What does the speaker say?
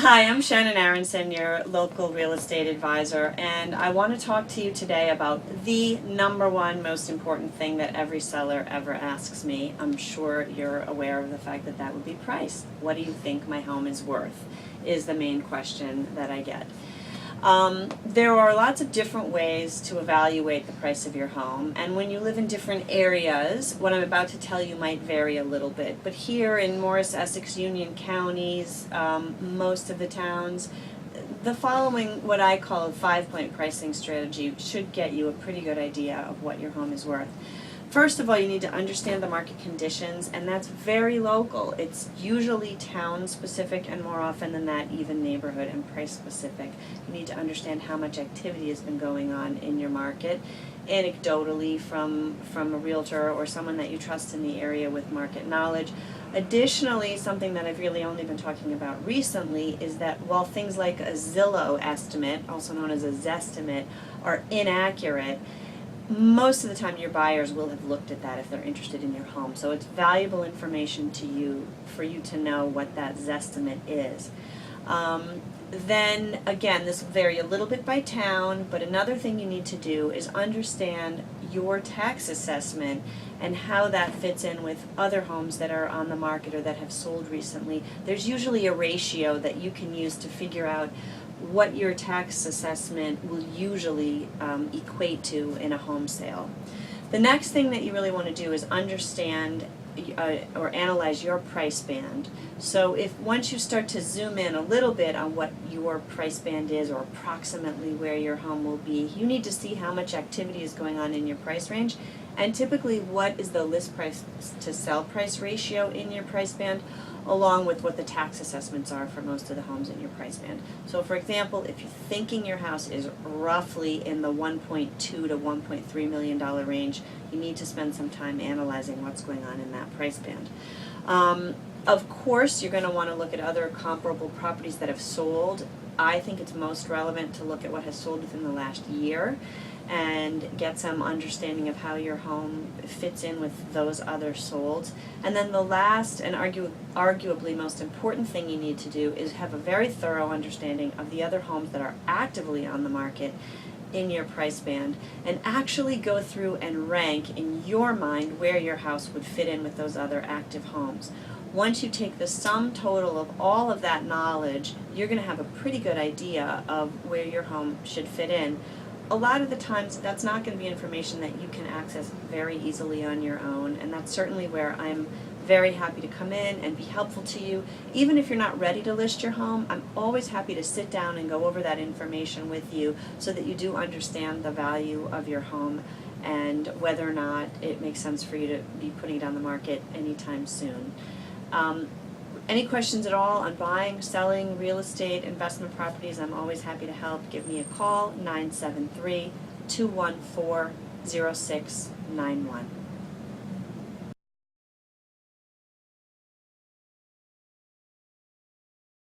Hi, I'm Shannon Aronson, your local real estate advisor, and I want to talk to you today about the number one most important thing that every seller ever asks me. I'm sure you're aware of the fact that that would be price. What do you think my home is worth? Is the main question that I get. There are lots of different ways to evaluate the price of your home, and when you live in different areas, what I'm about to tell you might vary a little bit. But here in Morris, Essex, Union counties, most of the towns, the following, what I call a 5-point pricing strategy, should get you a pretty good idea of what your home is worth. First of all, you need to understand the market conditions, and that's very local. It's usually town specific, and more often than that, even neighborhood and price specific. You need to understand how much activity has been going on in your market, anecdotally from a realtor or someone that you trust in the area with market knowledge. Additionally, something that I've really only been talking about recently is that while things like a Zillow estimate, also known as a Zestimate, are inaccurate, most of the time your buyers will have looked at that if they're interested in your home. So it's valuable information to you for you to know what that Zestimate is. Then again, this will vary a little bit by town, but another thing you need to do is understand your tax assessment and how that fits in with other homes that are on the market or that have sold recently. There's usually a ratio that you can use to figure out what your tax assessment will usually equate to in a home sale. The next thing that you really want to do is understand or analyze your price band. So if once you start to zoom in a little bit on what your price band is or approximately where your home will be, you need to see how much activity is going on in your price range, and typically what is the list price to sell price ratio in your price band, along with what the tax assessments are for most of the homes in your price band. So for example, if you're thinking your house is roughly in the $1.2 to $1.3 million range, you need to spend some time analyzing what's going on in that price band. Of course, you're going to want to look at other comparable properties that have sold. I think it's most relevant to look at what has sold within the last year and get some understanding of how your home fits in with those other solds. And then the last and arguably most important thing you need to do is have a very thorough understanding of the other homes that are actively on the market in your price band, and actually go through and rank in your mind where your house would fit in with those other active homes. Once you take the sum total of all of that knowledge, you're going to have a pretty good idea of where your home should fit in. A lot of the times that's not going to be information that you can access very easily on your own, and that's certainly where I'm very happy to come in and be helpful to you. Even if you're not ready to list your home, I'm always happy to sit down and go over that information with you so that you do understand the value of your home and whether or not it makes sense for you to be putting it on the market anytime soon. Any questions at all on buying, selling, real estate, investment properties, I'm always happy to help. Give me a call, 973-214-0691.